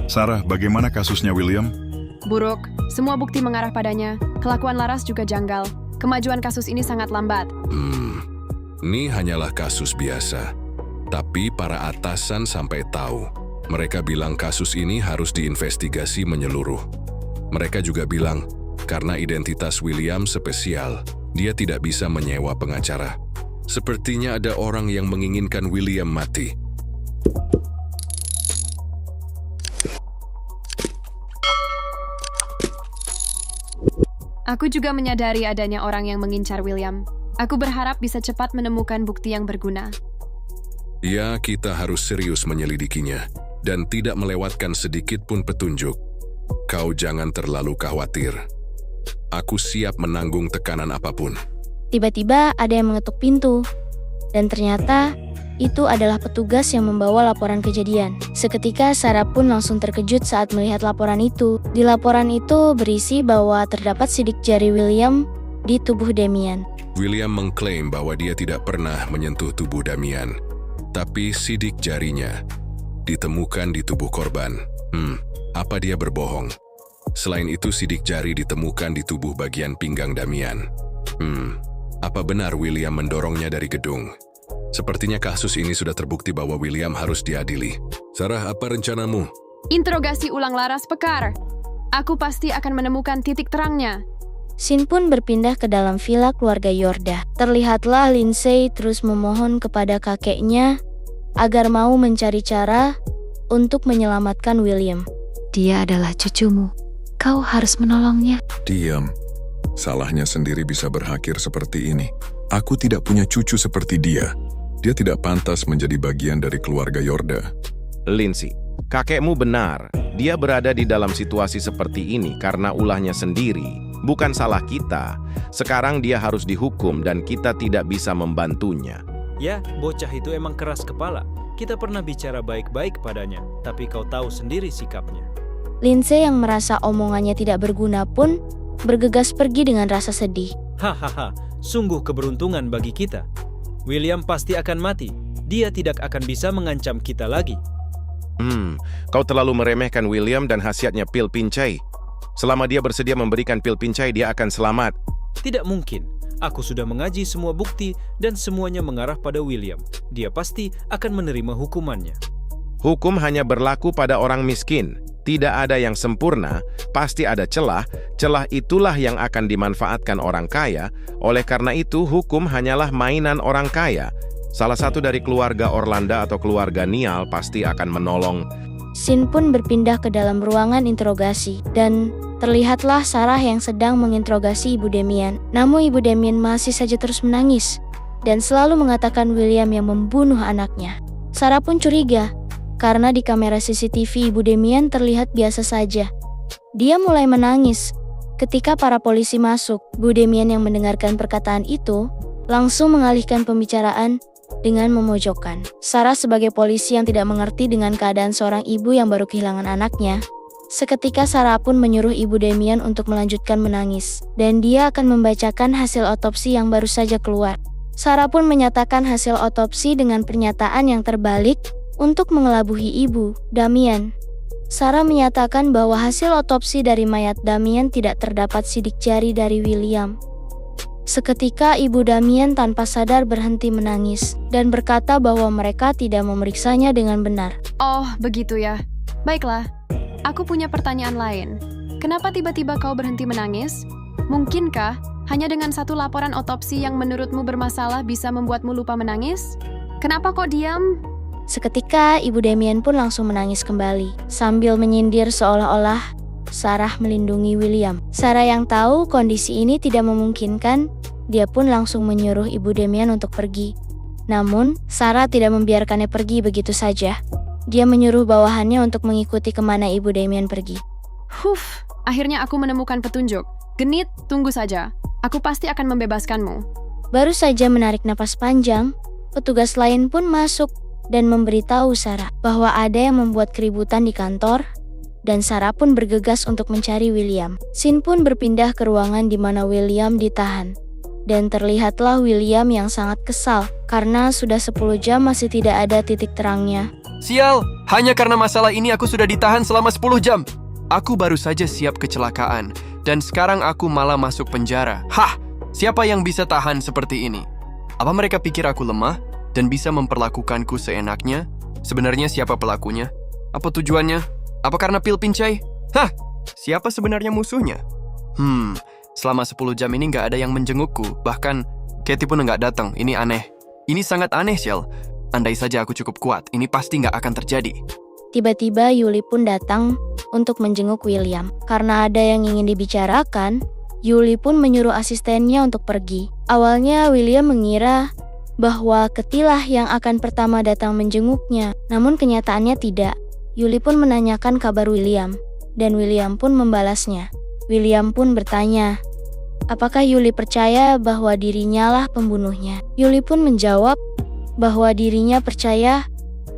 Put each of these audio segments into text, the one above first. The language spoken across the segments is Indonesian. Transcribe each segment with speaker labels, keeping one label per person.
Speaker 1: Sarah, bagaimana kasusnya William?
Speaker 2: Buruk, semua bukti mengarah padanya. Kelakuan Laras juga janggal. Kemajuan kasus ini sangat lambat.
Speaker 3: Ini hanyalah kasus biasa. Tapi para atasan sampai tahu. Mereka bilang kasus ini harus diinvestigasi menyeluruh. Mereka juga bilang, karena identitas William spesial, dia tidak bisa menyewa pengacara. Sepertinya ada orang yang menginginkan William mati.
Speaker 2: Aku juga menyadari adanya orang yang mengincar William. Aku berharap bisa cepat menemukan bukti yang berguna.
Speaker 3: Ya, kita harus serius menyelidikinya dan tidak melewatkan sedikit pun petunjuk. Kau jangan terlalu khawatir. Aku siap menanggung tekanan apapun.
Speaker 4: Tiba-tiba ada yang mengetuk pintu. Dan ternyata itu adalah petugas yang membawa laporan kejadian. Seketika Sarah pun langsung terkejut saat melihat laporan itu. Di laporan itu berisi bahwa terdapat sidik jari William di tubuh Damien.
Speaker 3: William mengklaim bahwa dia tidak pernah menyentuh tubuh Damian. Tapi sidik jarinya ditemukan di tubuh korban. Apa dia berbohong? Selain itu, sidik jari ditemukan di tubuh bagian pinggang Damian. Apa benar William mendorongnya dari gedung? Sepertinya kasus ini sudah terbukti bahwa William harus diadili. Sarah, apa rencanamu?
Speaker 2: Interogasi ulang Laras Pekar. Aku pasti akan menemukan titik terangnya.
Speaker 4: Scene pun berpindah ke dalam villa keluarga Yorda. Terlihatlah Lindsay terus memohon kepada kakeknya agar mau mencari cara untuk menyelamatkan William.
Speaker 5: Dia adalah cucumu. Kau harus menolongnya.
Speaker 1: Diam. Salahnya sendiri bisa berakhir seperti ini. Aku tidak punya cucu seperti dia. Dia tidak pantas menjadi bagian dari keluarga Yorda.
Speaker 6: Lindsay, kakekmu benar. Dia berada di dalam situasi seperti ini karena ulahnya sendiri. Bukan salah kita. Sekarang dia harus dihukum dan kita tidak bisa membantunya.
Speaker 7: Ya, bocah itu emang keras kepala. Kita pernah bicara baik-baik padanya, tapi kau tahu sendiri sikapnya.
Speaker 4: Lindsay yang merasa omongannya tidak berguna pun bergegas pergi dengan rasa sedih.
Speaker 7: Hahaha, sungguh keberuntungan bagi kita. William pasti akan mati. Dia tidak akan bisa mengancam kita lagi.
Speaker 6: Kau terlalu meremehkan William dan khasiatnya pil pincai. Selama dia bersedia memberikan pil pincai, dia akan selamat.
Speaker 7: Tidak mungkin. Aku sudah mengaji semua bukti dan semuanya mengarah pada William. Dia pasti akan menerima hukumannya.
Speaker 6: Hukum hanya berlaku pada orang miskin. Tidak ada yang sempurna, pasti ada celah. Celah itulah yang akan dimanfaatkan orang kaya. Oleh karena itu, hukum hanyalah mainan orang kaya. Salah satu dari keluarga Orlando atau keluarga Niall pasti akan menolong.
Speaker 4: Scene pun berpindah ke dalam ruangan interogasi. Dan terlihatlah Sarah yang sedang menginterogasi Ibu Damien. Namun Ibu Damien masih saja terus menangis. Dan selalu mengatakan William yang membunuh anaknya. Sarah pun curiga. Karena di kamera CCTV Ibu Damien terlihat biasa saja. Dia mulai menangis. Ketika para polisi masuk, Bu Damien yang mendengarkan perkataan itu langsung mengalihkan pembicaraan dengan memojokkan. Sarah sebagai polisi yang tidak mengerti dengan keadaan seorang ibu yang baru kehilangan anaknya. Seketika Sarah pun menyuruh Ibu Damien untuk melanjutkan menangis. Dan dia akan membacakan hasil otopsi yang baru saja keluar. Sarah pun menyatakan hasil otopsi dengan pernyataan yang terbalik untuk mengelabuhi Ibu Damien. Sarah menyatakan bahwa hasil otopsi dari mayat Damien tidak terdapat sidik jari dari William. Seketika Ibu Damien tanpa sadar berhenti menangis dan berkata bahwa mereka tidak memeriksanya dengan benar.
Speaker 2: Oh, begitu ya. Baiklah, aku punya pertanyaan lain. Kenapa tiba-tiba kau berhenti menangis? Mungkinkah hanya dengan satu laporan otopsi yang menurutmu bermasalah bisa membuatmu lupa menangis? Kenapa kok diam?
Speaker 4: Seketika Ibu Damien pun langsung menangis kembali sambil menyindir seolah-olah Sarah melindungi William. Sarah yang tahu kondisi ini tidak memungkinkan, dia pun langsung menyuruh Ibu Damien untuk pergi. Namun, Sarah tidak membiarkannya pergi begitu saja. Dia menyuruh bawahannya untuk mengikuti kemana Ibu Damien pergi.
Speaker 2: Akhirnya aku menemukan petunjuk. Genit, tunggu saja. Aku pasti akan membebaskanmu.
Speaker 4: Baru saja menarik napas panjang, petugas lain pun masuk dan memberitahu Sarah bahwa ada yang membuat keributan di kantor, dan Sarah pun bergegas untuk mencari William. Scene pun berpindah ke ruangan di mana William ditahan. Dan terlihatlah William yang sangat kesal karena sudah 10 jam masih tidak ada titik terangnya.
Speaker 8: Sial, hanya karena masalah ini aku sudah ditahan selama 10 jam. Aku baru saja siap kecelakaan, dan sekarang aku malah masuk penjara. Hah, siapa yang bisa tahan seperti ini? Apa mereka pikir aku lemah dan bisa memperlakukanku seenaknya? Sebenarnya siapa pelakunya? Apa tujuannya? Apa karena pil pincai? Hah, siapa sebenarnya musuhnya? Selama 10 jam ini nggak ada yang menjengukku. Bahkan, Katie pun nggak datang. Ini aneh. Ini sangat aneh, Shell. Andai saja aku cukup kuat, ini pasti nggak akan terjadi.
Speaker 4: Tiba-tiba Yuli pun datang untuk menjenguk William. Karena ada yang ingin dibicarakan, Yuli pun menyuruh asistennya untuk pergi. Awalnya William mengira bahwa Ketilah yang akan pertama datang menjenguknya. Namun kenyataannya tidak. Yuli pun menanyakan kabar William, dan William pun membalasnya. William pun bertanya, apakah Yuli percaya bahwa dirinya lah pembunuhnya? Yuli pun menjawab bahwa dirinya percaya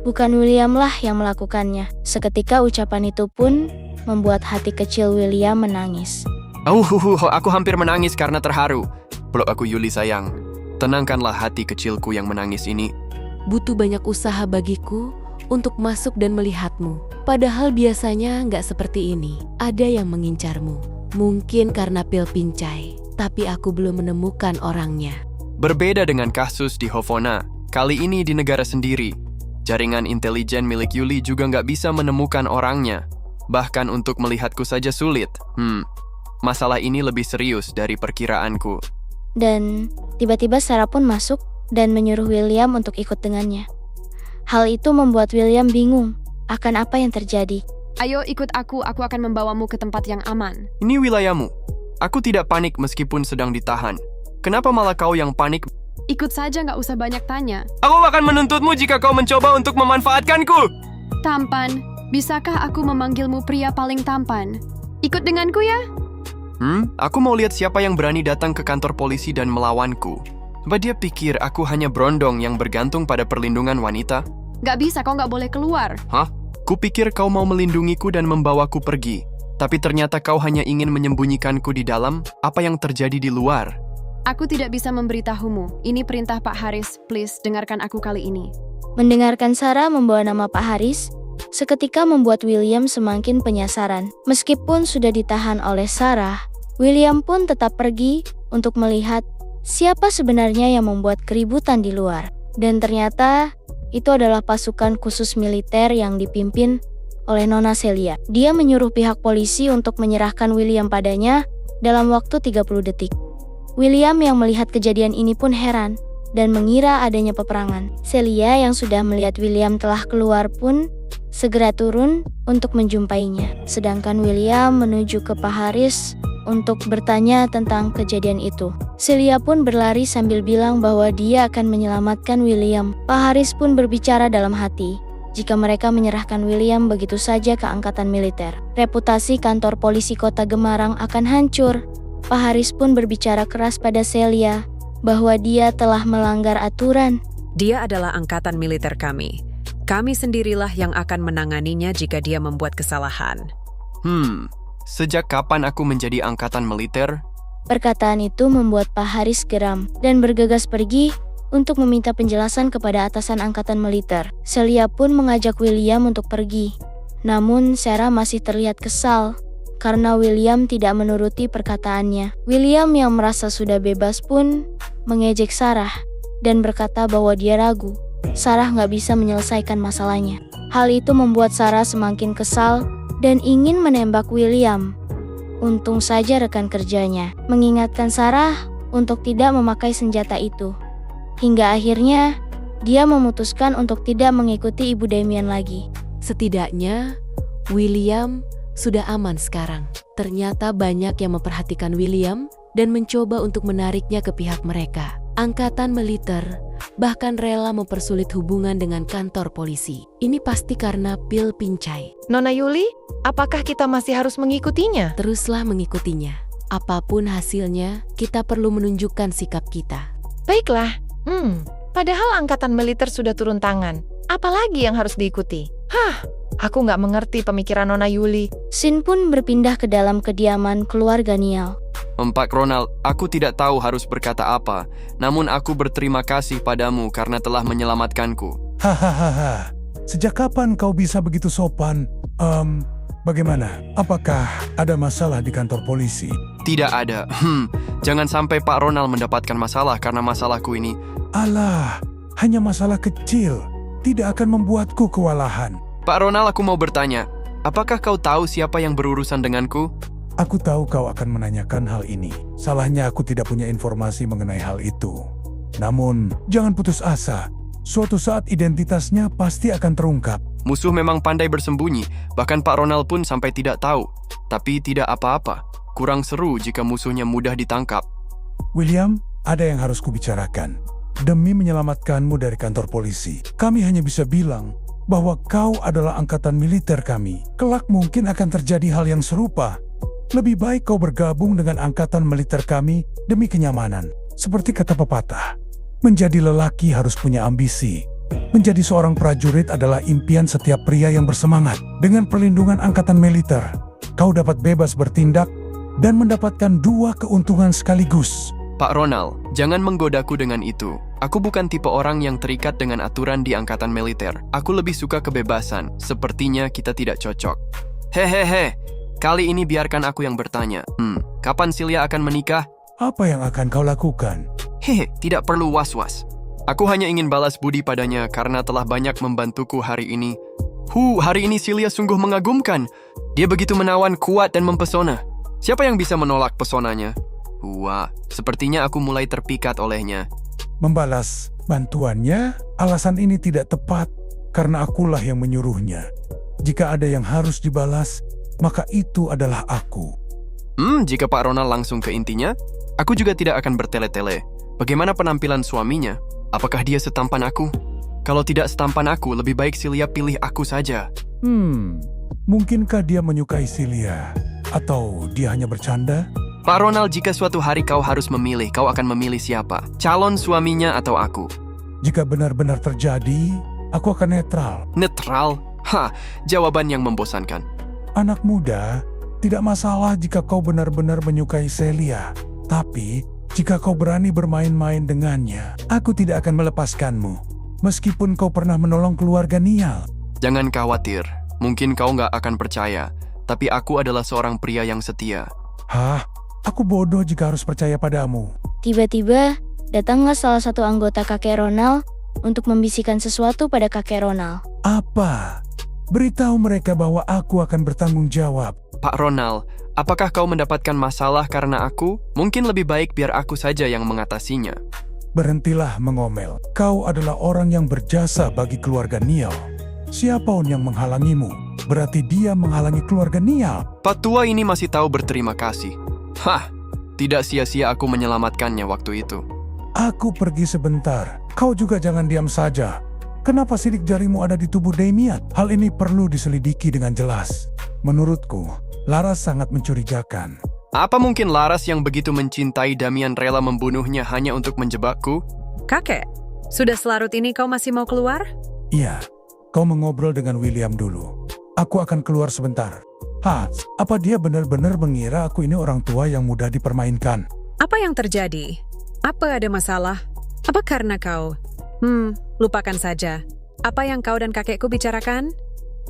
Speaker 4: bukan William lah yang melakukannya. Seketika ucapan itu pun membuat hati kecil William menangis.
Speaker 8: Aku hampir menangis karena terharu. Peluk aku Yuli sayang. Tenangkanlah hati kecilku yang menangis ini.
Speaker 9: Butuh banyak usaha bagiku untuk masuk dan melihatmu. Padahal biasanya nggak seperti ini. Ada yang mengincarmu. Mungkin karena pil pincai, tapi aku belum menemukan orangnya.
Speaker 8: Berbeda dengan kasus di Hovona, kali ini di negara sendiri. Jaringan intelijen milik Yuli juga nggak bisa menemukan orangnya. Bahkan untuk melihatku saja sulit. Masalah ini lebih serius dari perkiraanku.
Speaker 4: Dan tiba-tiba Sarah pun masuk dan menyuruh William untuk ikut dengannya. Hal itu membuat William bingung akan apa yang terjadi.
Speaker 2: Ayo ikut aku akan membawamu ke tempat yang aman.
Speaker 8: Ini wilayahmu. Aku tidak panik meskipun sedang ditahan. Kenapa malah kau yang panik?
Speaker 2: Ikut saja, nggak usah banyak tanya.
Speaker 8: Aku akan menuntutmu jika kau mencoba untuk memanfaatkanku.
Speaker 2: Tampan, bisakah aku memanggilmu pria paling tampan? Ikut denganku ya?
Speaker 8: Aku mau lihat siapa yang berani datang ke kantor polisi dan melawanku. Apa dia pikir aku hanya berondong yang bergantung pada perlindungan wanita?
Speaker 2: Nggak bisa, kau nggak boleh keluar.
Speaker 8: Hah? Kupikir kau mau melindungiku dan membawaku pergi. Tapi ternyata kau hanya ingin menyembunyikanku di dalam. Apa yang terjadi di luar?
Speaker 2: Aku tidak bisa memberitahumu. Ini perintah Pak Haris. Please, dengarkan aku kali ini.
Speaker 4: Mendengarkan Sarah membawa nama Pak Haris, seketika membuat William semakin penasaran. Meskipun sudah ditahan oleh Sarah, William pun tetap pergi untuk melihat siapa sebenarnya yang membuat keributan di luar. Dan ternyata itu adalah pasukan khusus militer yang dipimpin oleh Nona Celia. Dia menyuruh pihak polisi untuk menyerahkan William padanya dalam waktu 30 detik. William yang melihat kejadian ini pun heran dan mengira adanya peperangan. Celia yang sudah melihat William telah keluar pun segera turun untuk menjumpainya. Sedangkan William menuju ke Pak Haris untuk bertanya tentang kejadian itu. Celia pun berlari sambil bilang bahwa dia akan menyelamatkan William. Pak Haris pun berbicara dalam hati, jika mereka menyerahkan William begitu saja ke angkatan militer, reputasi kantor polisi kota Gemarang akan hancur. Pak Haris pun berbicara keras pada Celia bahwa dia telah melanggar aturan.
Speaker 10: Dia adalah angkatan militer kami. Kami sendirilah yang akan menanganinya jika dia membuat kesalahan.
Speaker 8: Sejak kapan aku menjadi angkatan militer?
Speaker 4: Perkataan itu membuat Pak Haris geram dan bergegas pergi untuk meminta penjelasan kepada atasan angkatan militer. Celia pun mengajak William untuk pergi. Namun Sarah masih terlihat kesal karena William tidak menuruti perkataannya. William yang merasa sudah bebas pun mengejek Sarah dan berkata bahwa dia ragu Sarah nggak bisa menyelesaikan masalahnya. Hal itu membuat Sarah semakin kesal dan ingin menembak William. Untung saja rekan kerjanya mengingatkan Sarah untuk tidak memakai senjata itu. Hingga akhirnya dia memutuskan untuk tidak mengikuti Ibu Damien lagi.
Speaker 9: Setidaknya William sudah aman sekarang. Ternyata banyak yang memperhatikan William dan mencoba untuk menariknya ke pihak mereka. Angkatan militer bahkan rela mempersulit hubungan dengan kantor polisi. Ini pasti karena pil pincai.
Speaker 11: Nona Yuli, apakah kita masih harus mengikutinya?
Speaker 9: Teruslah mengikutinya. Apapun hasilnya, kita perlu menunjukkan sikap kita.
Speaker 11: Baiklah. Padahal angkatan militer sudah turun tangan. Apalagi yang harus diikuti? Aku nggak mengerti pemikiran Nona Yuli.
Speaker 4: Sin pun berpindah ke dalam kediaman keluarga Niall.
Speaker 8: Pak Ronald, aku tidak tahu harus berkata apa, namun aku berterima kasih padamu karena telah menyelamatkanku.
Speaker 12: Sejak kapan kau bisa begitu sopan? Bagaimana? Apakah ada masalah di kantor polisi?
Speaker 8: Tidak ada. Jangan sampai Pak Ronald mendapatkan masalah karena masalahku ini.
Speaker 12: Alah, hanya masalah kecil. Tidak akan membuatku kewalahan.
Speaker 8: Pak Ronald, aku mau bertanya. Apakah kau tahu siapa yang berurusan denganku?
Speaker 12: Aku tahu kau akan menanyakan hal ini. Salahnya aku tidak punya informasi mengenai hal itu. Namun, jangan putus asa. Suatu saat identitasnya pasti akan terungkap.
Speaker 8: Musuh memang pandai bersembunyi, bahkan Pak Ronald pun sampai tidak tahu. Tapi tidak apa-apa. Kurang seru jika musuhnya mudah ditangkap.
Speaker 12: William, ada yang harus kubicarakan. Demi menyelamatkanmu dari kantor polisi, kami hanya bisa bilang bahwa kau adalah angkatan militer kami. Kelak mungkin akan terjadi hal yang serupa. Lebih baik kau bergabung dengan angkatan militer kami demi kenyamanan. Seperti kata pepatah, menjadi lelaki harus punya ambisi. Menjadi seorang prajurit adalah impian setiap pria yang bersemangat. Dengan perlindungan angkatan militer, kau dapat bebas bertindak dan mendapatkan dua keuntungan sekaligus.
Speaker 8: Pak Ronald, jangan menggodaku dengan itu. Aku bukan tipe orang yang terikat dengan aturan di angkatan militer. Aku lebih suka kebebasan. Sepertinya kita tidak cocok. Hehehe, kali ini biarkan aku yang bertanya. Kapan Celia akan menikah?
Speaker 12: Apa yang akan kau lakukan?
Speaker 8: Tidak perlu was-was. Aku hanya ingin balas budi padanya karena telah banyak membantuku hari ini. Hari ini Celia sungguh mengagumkan. Dia begitu menawan, kuat, dan mempesona. Siapa yang bisa menolak pesonanya? Wah, sepertinya aku mulai terpikat olehnya.
Speaker 12: Membalas bantuannya, alasan ini tidak tepat karena akulah yang menyuruhnya. Jika ada yang harus dibalas, maka itu adalah aku.
Speaker 8: Jika Pak Ronald langsung ke intinya, aku juga tidak akan bertele-tele. Bagaimana penampilan suaminya? Apakah dia setampan aku? Kalau tidak setampan aku, lebih baik Celia pilih aku saja.
Speaker 12: Mungkinkah dia menyukai Celia? Atau dia hanya bercanda?
Speaker 8: Pak Ronald, jika suatu hari kau harus memilih, kau akan memilih siapa? Calon suaminya atau aku?
Speaker 12: Jika benar-benar terjadi, aku akan netral.
Speaker 8: Netral? Jawaban yang membosankan.
Speaker 12: Anak muda, tidak masalah jika kau benar-benar menyukai Celia. Tapi, jika kau berani bermain-main dengannya, aku tidak akan melepaskanmu. Meskipun kau pernah menolong keluarga Niall.
Speaker 8: Jangan khawatir, mungkin kau nggak akan percaya. Tapi aku adalah seorang pria yang setia.
Speaker 12: Aku bodoh jika harus percaya padamu.
Speaker 4: Tiba-tiba, datanglah salah satu anggota kakek Ronald untuk membisikkan sesuatu pada kakek Ronald.
Speaker 12: Apa? Beritahu mereka bahwa aku akan bertanggung jawab.
Speaker 8: Pak Ronald, apakah kau mendapatkan masalah karena aku? Mungkin lebih baik biar aku saja yang mengatasinya.
Speaker 12: Berhentilah mengomel. Kau adalah orang yang berjasa bagi keluarga Niall. Siapapun yang menghalangimu, berarti dia menghalangi keluarga Niall.
Speaker 8: Pak tua ini masih tahu berterima kasih. Tidak sia-sia aku menyelamatkannya waktu itu.
Speaker 12: Aku pergi sebentar. Kau juga jangan diam saja. Kenapa sidik jarimu ada di tubuh Damien? Hal ini perlu diselidiki dengan jelas. Menurutku, Laras sangat mencurigakan.
Speaker 8: Apa mungkin Laras yang begitu mencintai Damian rela membunuhnya hanya untuk menjebakku?
Speaker 10: Kakek, sudah selarut ini kau masih mau keluar?
Speaker 12: Iya, kau mengobrol dengan William dulu. Aku akan keluar sebentar. Apa dia benar-benar mengira aku ini orang tua yang mudah dipermainkan?
Speaker 10: Apa yang terjadi? Apa ada masalah? Apa karena kau? Lupakan saja. Apa yang kau dan kakekku bicarakan?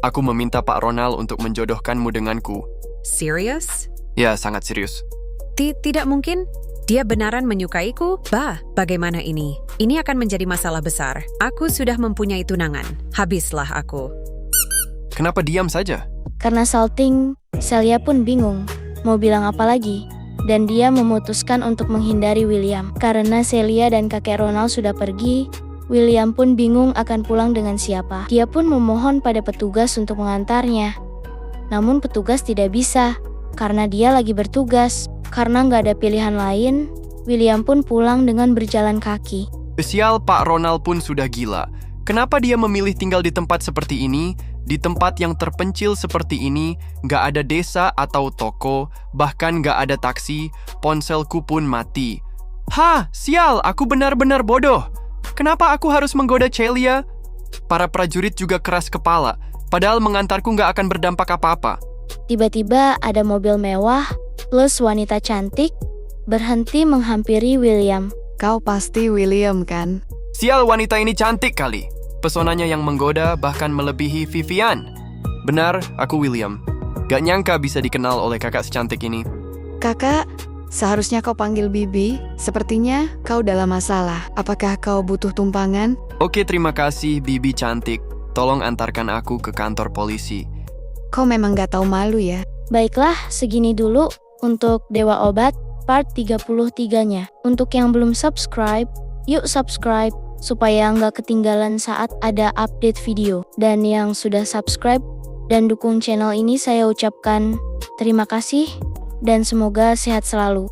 Speaker 8: Aku meminta Pak Ronald untuk menjodohkanmu denganku.
Speaker 10: Serius?
Speaker 8: Ya, sangat serius.
Speaker 10: Tidak mungkin. Dia benaran menyukaiku? Bagaimana ini? Ini akan menjadi masalah besar. Aku sudah mempunyai tunangan. Habislah aku.
Speaker 8: Kenapa diam saja?
Speaker 4: Karena salting, Celia pun bingung. Mau bilang apa lagi? Dan dia memutuskan untuk menghindari William. Karena Celia dan kakek Ronald sudah pergi, William pun bingung akan pulang dengan siapa. Dia pun memohon pada petugas untuk mengantarnya. Namun petugas tidak bisa, karena dia lagi bertugas. Karena nggak ada pilihan lain, William pun pulang dengan berjalan kaki.
Speaker 8: Spesial Pak Ronald pun sudah gila. Kenapa dia memilih tinggal di tempat seperti ini? Di tempat yang terpencil seperti ini, nggak ada desa atau toko, bahkan nggak ada taksi, ponselku pun mati. Sial, aku benar-benar bodoh. Kenapa aku harus menggoda Celia? Para prajurit juga keras kepala, padahal mengantarku nggak akan berdampak apa-apa.
Speaker 4: Tiba-tiba ada mobil mewah, plus wanita cantik, berhenti menghampiri William.
Speaker 13: Kau pasti William kan?
Speaker 8: Sial, wanita ini cantik kali. Pesonanya yang menggoda bahkan melebihi Vivian. Benar, aku William. Gak nyangka bisa dikenal oleh kakak secantik ini.
Speaker 13: Kakak, seharusnya kau panggil Bibi. Sepertinya kau dalam masalah. Apakah kau butuh tumpangan?
Speaker 8: Oke, terima kasih Bibi cantik. Tolong antarkan aku ke kantor polisi.
Speaker 13: Kau memang gak tahu malu ya.
Speaker 4: Baiklah, segini dulu untuk Dewa Obat part 33-nya. Untuk yang belum subscribe, yuk subscribe supaya nggak ketinggalan saat ada update video. Dan yang sudah subscribe dan dukung channel ini, saya ucapkan terima kasih dan semoga sehat selalu.